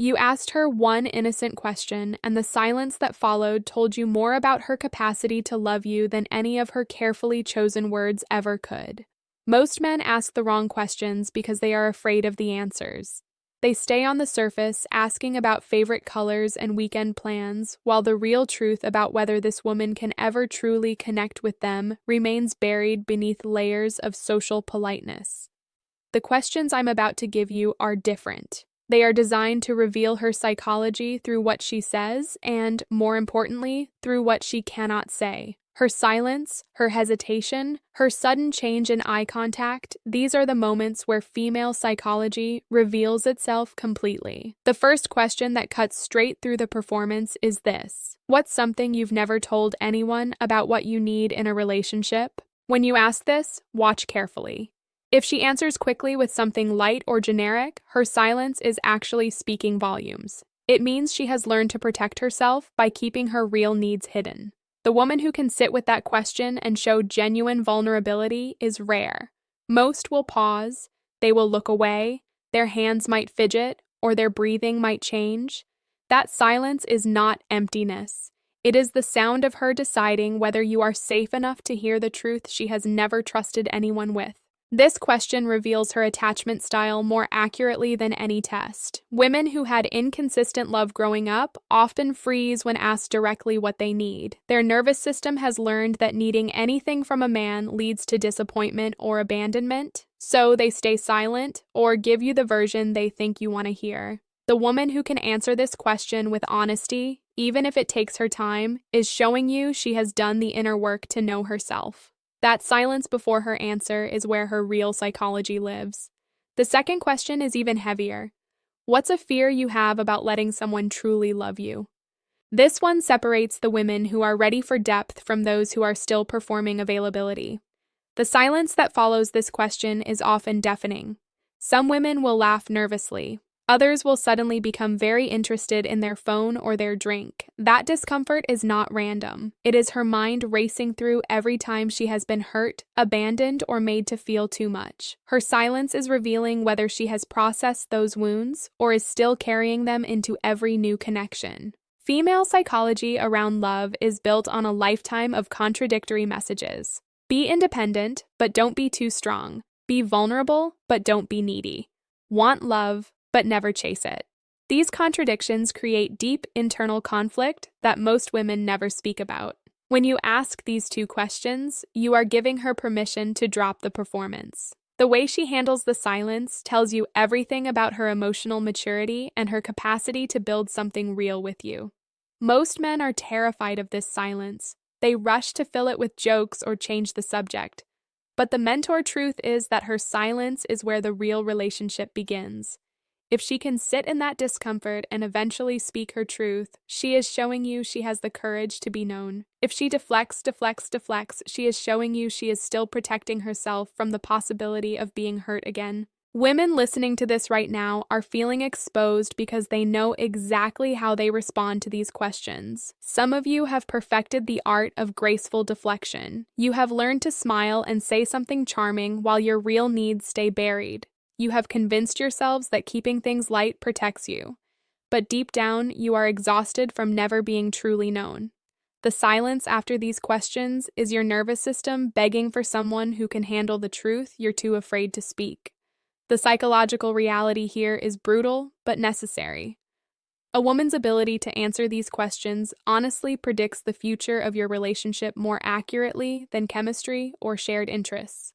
You asked her one innocent question, and the silence that followed told you more about her capacity to love you than any of her carefully chosen words ever could. Most men ask the wrong questions because they are afraid of the answers. They stay on the surface, asking about favorite colors and weekend plans, while the real truth about whether this woman can ever truly connect with them remains buried beneath layers of social politeness. The questions I'm about to give you are different. They are designed to reveal her psychology through what she says and, more importantly, through what she cannot say. Her silence, her hesitation, her sudden change in eye contact, these are the moments where female psychology reveals itself completely. The first question that cuts straight through the performance is this: what's something you've never told anyone about what you need in a relationship? When you ask this, watch carefully. If she answers quickly with something light or generic, her silence is actually speaking volumes. It means she has learned to protect herself by keeping her real needs hidden. The woman who can sit with that question and show genuine vulnerability is rare. Most will pause, they will look away, their hands might fidget, or their breathing might change. That silence is not emptiness. It is the sound of her deciding whether you are safe enough to hear the truth she has never trusted anyone with. This question reveals her attachment style more accurately than any test. Women who had inconsistent love growing up often freeze when asked directly what they need. Their nervous system has learned that needing anything from a man leads to disappointment or abandonment, so they stay silent or give you the version they think you want to hear. The woman who can answer this question with honesty, even if it takes her time, is showing you she has done the inner work to know herself. That silence before her answer is where her real psychology lives. The second question is even heavier. What's a fear you have about letting someone truly love you? This one separates the women who are ready for depth from those who are still performing availability. The silence that follows this question is often deafening. Some women will laugh nervously. Others will suddenly become very interested in their phone or their drink. That discomfort is not random. It is her mind racing through every time she has been hurt, abandoned, or made to feel too much. Her silence is revealing whether she has processed those wounds or is still carrying them into every new connection. Female psychology around love is built on a lifetime of contradictory messages. Be independent, but don't be too strong. Be vulnerable, but don't be needy. Want love, but never chase it. These contradictions create deep internal conflict that most women never speak about. When you ask these two questions, you are giving her permission to drop the performance. The way she handles the silence tells you everything about her emotional maturity and her capacity to build something real with you. Most men are terrified of this silence. They rush to fill it with jokes or change the subject. But the mentor truth is that her silence is where the real relationship begins. If she can sit in that discomfort and eventually speak her truth, she is showing you she has the courage to be known. If she deflects, she is showing you she is still protecting herself from the possibility of being hurt again. Women listening to this right now are feeling exposed because they know exactly how they respond to these questions. Some of you have perfected the art of graceful deflection. You have learned to smile and say something charming while your real needs stay buried. You have convinced yourselves that keeping things light protects you. But deep down, you are exhausted from never being truly known. The silence after these questions is your nervous system begging for someone who can handle the truth you're too afraid to speak. The psychological reality here is brutal, but necessary. A woman's ability to answer these questions honestly predicts the future of your relationship more accurately than chemistry or shared interests.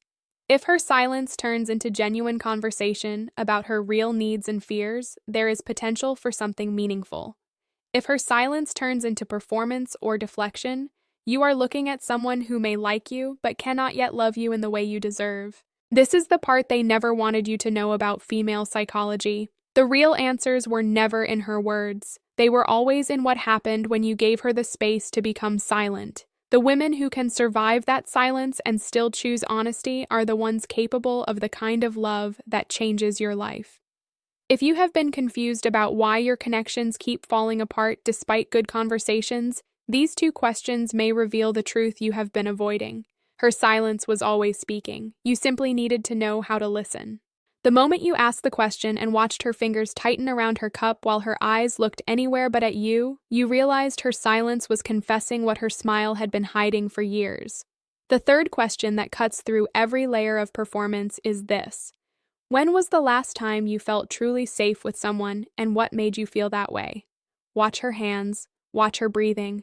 If her silence turns into genuine conversation about her real needs and fears, there is potential for something meaningful. If her silence turns into performance or deflection, you are looking at someone who may like you but cannot yet love you in the way you deserve. This is the part they never wanted you to know about female psychology. The real answers were never in her words. They were always in what happened when you gave her the space to become silent. The women who can survive that silence and still choose honesty are the ones capable of the kind of love that changes your life. If you have been confused about why your connections keep falling apart despite good conversations, these two questions may reveal the truth you have been avoiding. Her silence was always speaking. You simply needed to know how to listen. The moment you asked the question and watched her fingers tighten around her cup while her eyes looked anywhere but at you, you realized her silence was confessing what her smile had been hiding for years. The third question that cuts through every layer of performance is this: when was the last time you felt truly safe with someone, and what made you feel that way? Watch her hands, watch her breathing.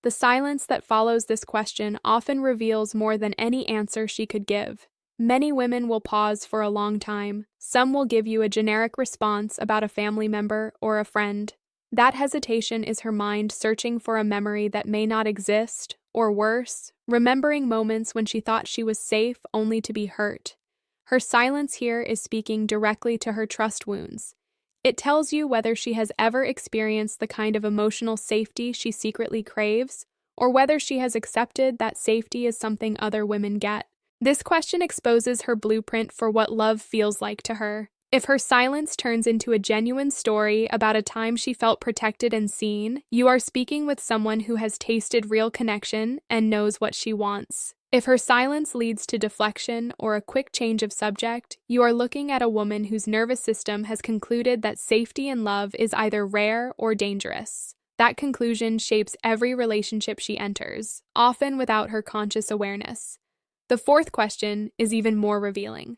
The silence that follows this question often reveals more than any answer she could give. Many women will pause for a long time. Some will give you a generic response about a family member or a friend. That hesitation is her mind searching for a memory that may not exist, or worse, remembering moments when she thought she was safe only to be hurt. Her silence here is speaking directly to her trust wounds. It tells you whether she has ever experienced the kind of emotional safety she secretly craves, or whether she has accepted that safety is something other women get. This question exposes her blueprint for what love feels like to her. If her silence turns into a genuine story about a time she felt protected and seen, you are speaking with someone who has tasted real connection and knows what she wants. If her silence leads to deflection or a quick change of subject, you are looking at a woman whose nervous system has concluded that safety in love is either rare or dangerous. That conclusion shapes every relationship she enters, often without her conscious awareness. The fourth question is even more revealing.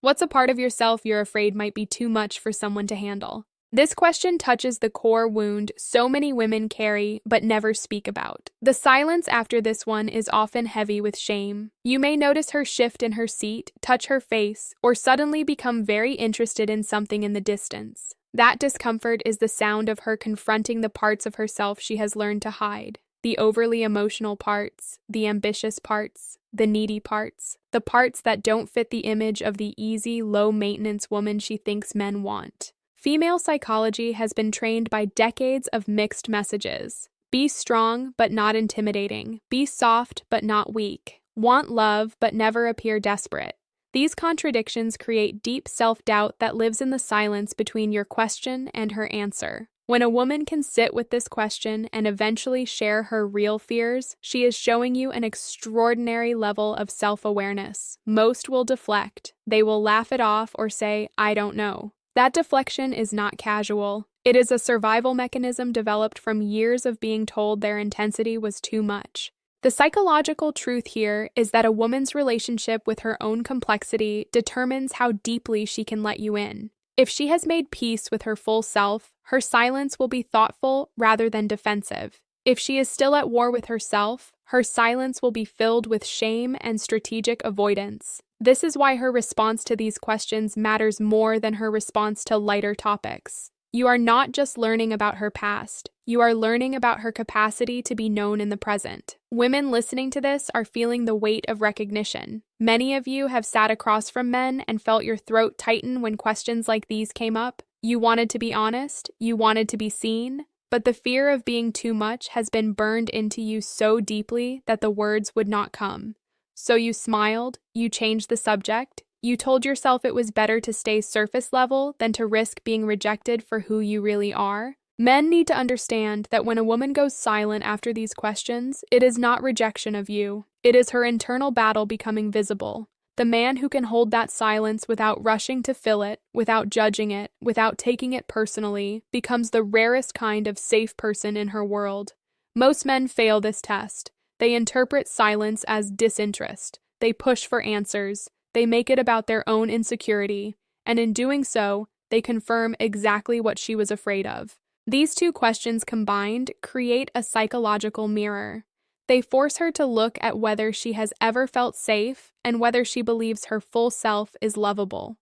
What's a part of yourself you're afraid might be too much for someone to handle? This question touches the core wound so many women carry but never speak about. The silence after this one is often heavy with shame. You may notice her shift in her seat, touch her face, or suddenly become very interested in something in the distance. That discomfort is the sound of her confronting the parts of herself she has learned to hide. The overly emotional parts, the ambitious parts, the needy parts, the parts that don't fit the image of the easy, low-maintenance woman she thinks men want. Female psychology has been trained by decades of mixed messages. Be strong, but not intimidating. Be soft, but not weak. Want love, but never appear desperate. These contradictions create deep self-doubt that lives in the silence between your question and her answer. When a woman can sit with this question and eventually share her real fears, she is showing you an extraordinary level of self-awareness. Most will deflect. They will laugh it off or say, "I don't know." That deflection is not casual. It is a survival mechanism developed from years of being told their intensity was too much. The psychological truth here is that a woman's relationship with her own complexity determines how deeply she can let you in. If she has made peace with her full self, her silence will be thoughtful rather than defensive. If she is still at war with herself, her silence will be filled with shame and strategic avoidance. This is why her response to these questions matters more than her response to lighter topics. You are not just learning about her past, you are learning about her capacity to be known in the present. Women listening to this are feeling the weight of recognition. Many of you have sat across from men and felt your throat tighten when questions like these came up. You wanted to be honest, you wanted to be seen, but the fear of being too much has been burned into you so deeply that the words would not come. So you smiled, you changed the subject, you told yourself it was better to stay surface level than to risk being rejected for who you really are. Men need to understand that when a woman goes silent after these questions, it is not rejection of you. It is her internal battle becoming visible. The man who can hold that silence without rushing to fill it, without judging it, without taking it personally, becomes the rarest kind of safe person in her world. Most men fail this test. They interpret silence as disinterest. They push for answers. They make it about their own insecurity. And in doing so, they confirm exactly what she was afraid of. These two questions combined create a psychological mirror. They force her to look at whether she has ever felt safe and whether she believes her full self is lovable.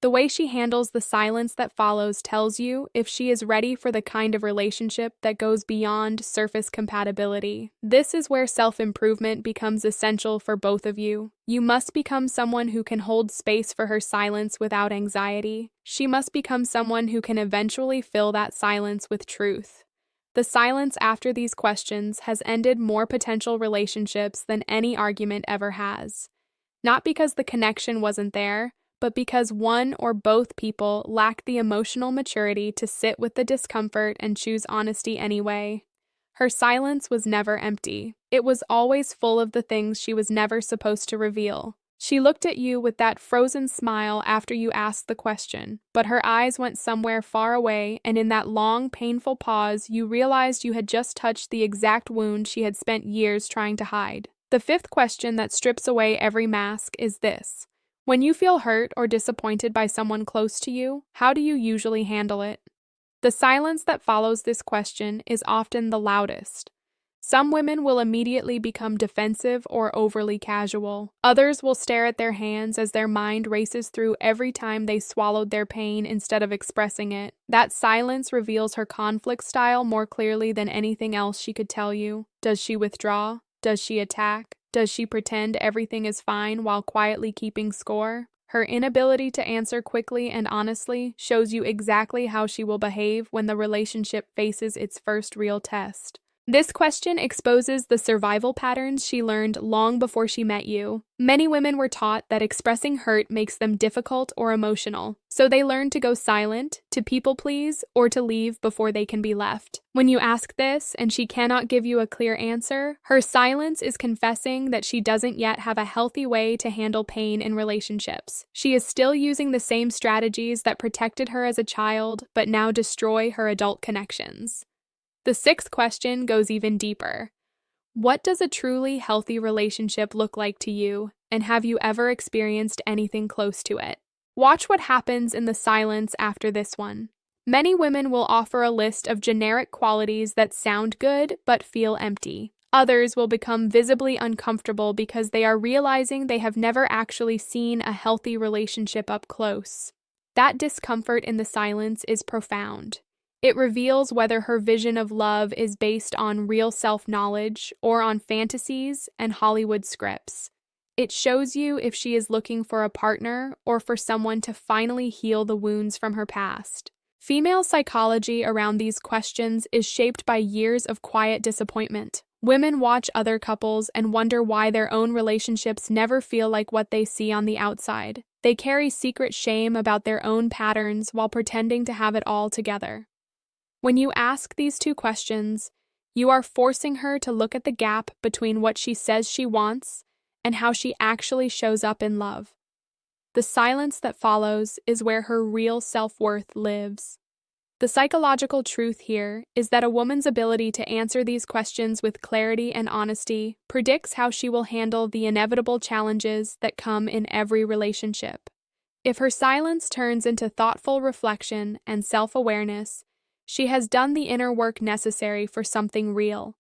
The way she handles the silence that follows tells you if she is ready for the kind of relationship that goes beyond surface compatibility. This is where self-improvement becomes essential for both of you. You must become someone who can hold space for her silence without anxiety. She must become someone who can eventually fill that silence with truth. The silence after these questions has ended more potential relationships than any argument ever has. Not because the connection wasn't there, but because one or both people lacked the emotional maturity to sit with the discomfort and choose honesty anyway. Her silence was never empty. It was always full of the things she was never supposed to reveal. She looked at you with that frozen smile after you asked the question, but her eyes went somewhere far away, and in that long, painful pause, you realized you had just touched the exact wound she had spent years trying to hide. The fifth question that strips away every mask is this. When you feel hurt or disappointed by someone close to you, how do you usually handle it? The silence that follows this question is often the loudest. Some women will immediately become defensive or overly casual. Others will stare at their hands as their mind races through every time they swallowed their pain instead of expressing it. That silence reveals her conflict style more clearly than anything else she could tell you. Does she withdraw? Does she attack? Does she pretend everything is fine while quietly keeping score? Her inability to answer quickly and honestly shows you exactly how she will behave when the relationship faces its first real test. This question exposes the survival patterns she learned long before she met you. Many women were taught that expressing hurt makes them difficult or emotional, so they learn to go silent, to people please, or to leave before they can be left. When you ask this and she cannot give you a clear answer, her silence is confessing that she doesn't yet have a healthy way to handle pain in relationships. She is still using the same strategies that protected her as a child, but now destroy her adult connections. The sixth question goes even deeper. What does a truly healthy relationship look like to you, and have you ever experienced anything close to it? Watch what happens in the silence after this one. Many women will offer a list of generic qualities that sound good but feel empty. Others will become visibly uncomfortable because they are realizing they have never actually seen a healthy relationship up close. That discomfort in the silence is profound. It reveals whether her vision of love is based on real self-knowledge or on fantasies and Hollywood scripts. It shows you if she is looking for a partner or for someone to finally heal the wounds from her past. Female psychology around these questions is shaped by years of quiet disappointment. Women watch other couples and wonder why their own relationships never feel like what they see on the outside. They carry secret shame about their own patterns while pretending to have it all together. When you ask these two questions, you are forcing her to look at the gap between what she says she wants and how she actually shows up in love. The silence that follows is where her real self-worth lives. The psychological truth here is that a woman's ability to answer these questions with clarity and honesty predicts how she will handle the inevitable challenges that come in every relationship. If her silence turns into thoughtful reflection and self-awareness, she has done the inner work necessary for something real.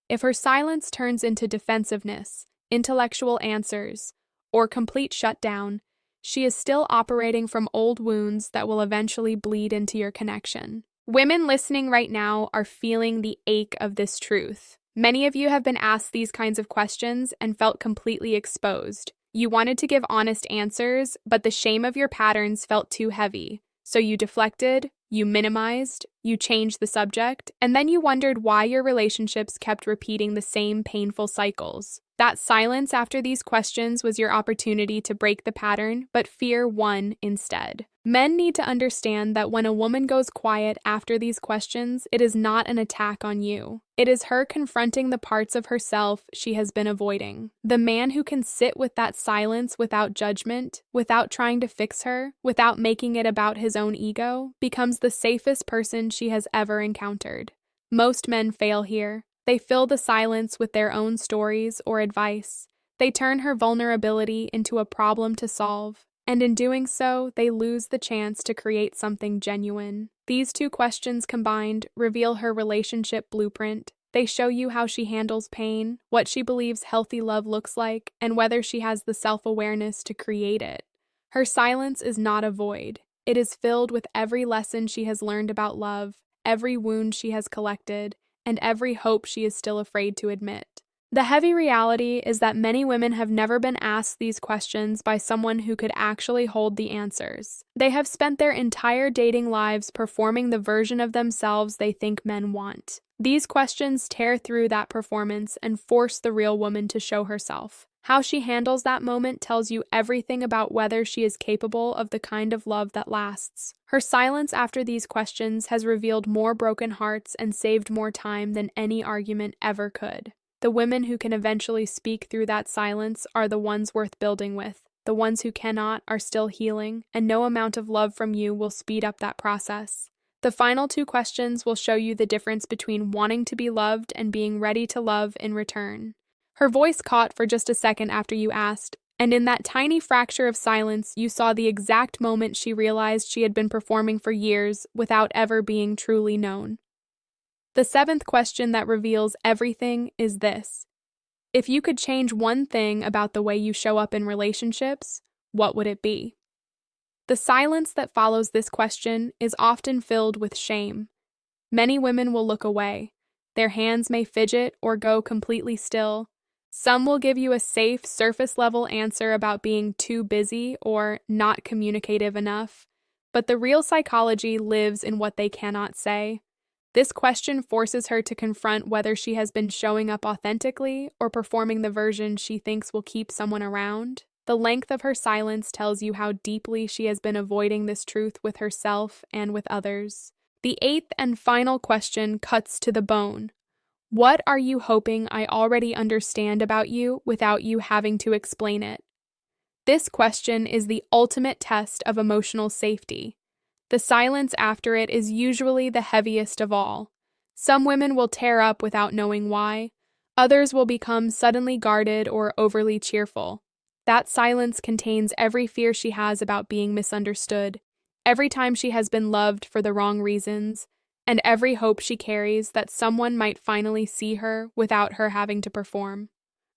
If her silence turns into defensiveness, intellectual answers, or complete shutdown, she is still operating from old wounds that will eventually bleed into your connection. Women listening right now are feeling the ache of this truth. Many of you have been asked these kinds of questions and felt completely exposed. You wanted to give honest answers, but the shame of your patterns felt too heavy. So you deflected, you minimized, you changed the subject, and then you wondered why your relationships kept repeating the same painful cycles. That silence after these questions was your opportunity to break the pattern, but fear won instead. Men need to understand that when a woman goes quiet after these questions, it is not an attack on you. It is her confronting the parts of herself she has been avoiding. The man who can sit with that silence without judgment, without trying to fix her, without making it about his own ego, becomes the safest person she has ever encountered. Most men fail here. They fill the silence with their own stories or advice. They turn her vulnerability into a problem to solve. And in doing so, they lose the chance to create something genuine. These two questions combined reveal her relationship blueprint. They show you how she handles pain, what she believes healthy love looks like, and whether she has the self-awareness to create it. Her silence is not a void. It is filled with every lesson she has learned about love, every wound she has collected, and every hope she is still afraid to admit. The heavy reality is that many women have never been asked these questions by someone who could actually hold the answers. They have spent their entire dating lives performing the version of themselves they think men want. These questions tear through that performance and force the real woman to show herself. How she handles that moment tells you everything about whether she is capable of the kind of love that lasts. Her silence after these questions has revealed more broken hearts and saved more time than any argument ever could. The women who can eventually speak through that silence are the ones worth building with. the ones who cannot are still healing, and no amount of love from you will speed up that process. The final 2 questions will show you the difference between wanting to be loved and being ready to love in return. Her voice caught for just a second after you asked, and in that tiny fracture of silence, you saw the exact moment she realized she had been performing for years without ever being truly known. The 7th question that reveals everything is this: if you could change one thing about the way you show up in relationships, what would it be? The silence that follows this question is often filled with shame. Many women will look away. Their hands may fidget or go completely still. Some will give you a safe, surface-level answer about being too busy or not communicative enough. But the real psychology lives in what they cannot say. This question forces her to confront whether she has been showing up authentically or performing the version she thinks will keep someone around. The length of her silence tells you how deeply she has been avoiding this truth with herself and with others. The 8th and final question cuts to the bone. What are you hoping I already understand about you without you having to explain it? This question is the ultimate test of emotional safety. The silence after it is usually the heaviest of all. Some women will tear up without knowing why. Others will become suddenly guarded or overly cheerful. That silence contains every fear she has about being misunderstood, every time she has been loved for the wrong reasons, and every hope she carries that someone might finally see her without her having to perform.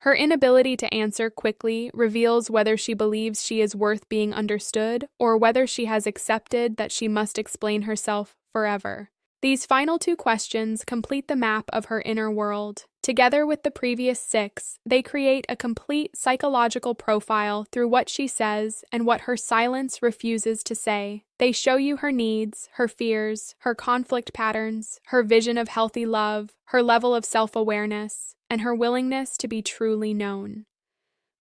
Her inability to answer quickly reveals whether she believes she is worth being understood or whether she has accepted that she must explain herself forever. These final 2 questions complete the map of her inner world. Together with the previous 6, they create a complete psychological profile through what she says and what her silence refuses to say. They show you her needs, her fears, her conflict patterns, her vision of healthy love, her level of self-awareness, and her willingness to be truly known.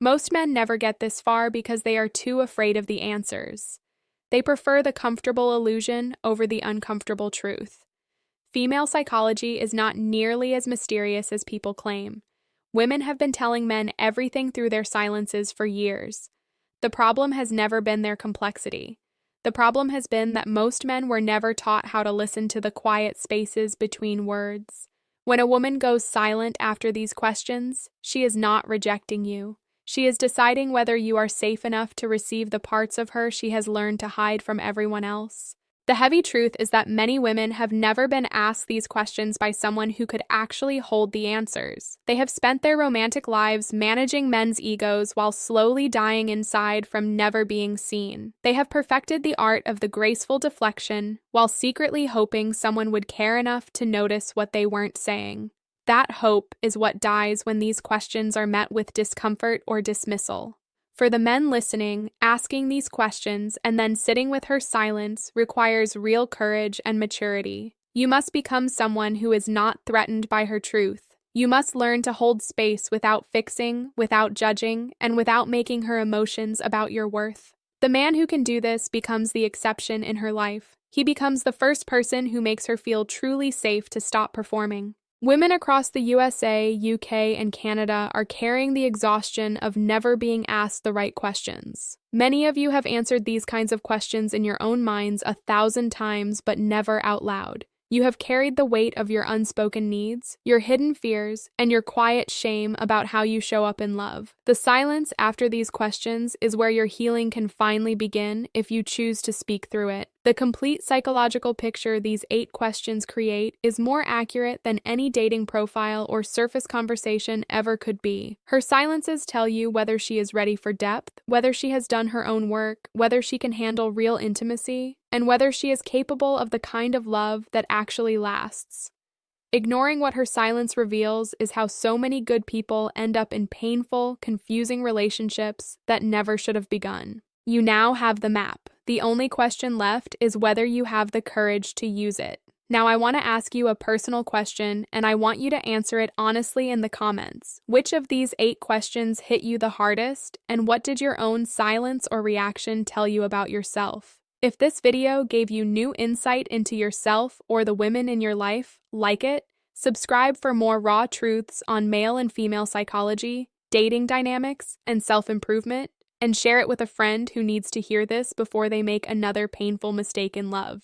Most men never get this far because they are too afraid of the answers. They prefer the comfortable illusion over the uncomfortable truth. Female psychology is not nearly as mysterious as people claim. Women have been telling men everything through their silences for years. The problem has never been their complexity. The problem has been that most men were never taught how to listen to the quiet spaces between words. When a woman goes silent after these questions, she is not rejecting you. She is deciding whether you are safe enough to receive the parts of her she has learned to hide from everyone else. The heavy truth is that many women have never been asked these questions by someone who could actually hold the answers. They have spent their romantic lives managing men's egos while slowly dying inside from never being seen. They have perfected the art of the graceful deflection while secretly hoping someone would care enough to notice what they weren't saying. That hope is what dies when these questions are met with discomfort or dismissal. For the men listening, asking these questions and then sitting with her silence requires real courage and maturity. You must become someone who is not threatened by her truth. You must learn to hold space without fixing, without judging, and without making her emotions about your worth. The man who can do this becomes the exception in her life. He becomes the first person who makes her feel truly safe to stop performing. Women across the USA, UK, and Canada are carrying the exhaustion of never being asked the right questions. Many of you have answered these kinds of questions in your own minds 1,000 times, but never out loud. You have carried the weight of your unspoken needs, your hidden fears, and your quiet shame about how you show up in love. The silence after these questions is where your healing can finally begin if you choose to speak through it. The complete psychological picture these 8 questions create is more accurate than any dating profile or surface conversation ever could be. Her silences tell you whether she is ready for depth, whether she has done her own work, whether she can handle real intimacy, and whether she is capable of the kind of love that actually lasts. Ignoring what her silence reveals is how so many good people end up in painful, confusing relationships that never should have begun. You now have the map. The only question left is whether you have the courage to use it. Now I want to ask you a personal question, and I want you to answer it honestly in the comments. Which of these 8 questions hit you the hardest, and what did your own silence or reaction tell you about yourself? If this video gave you new insight into yourself or the women in your life, like it, subscribe for more raw truths on male and female psychology, dating dynamics, and self-improvement, and share it with a friend who needs to hear this before they make another painful mistake in love.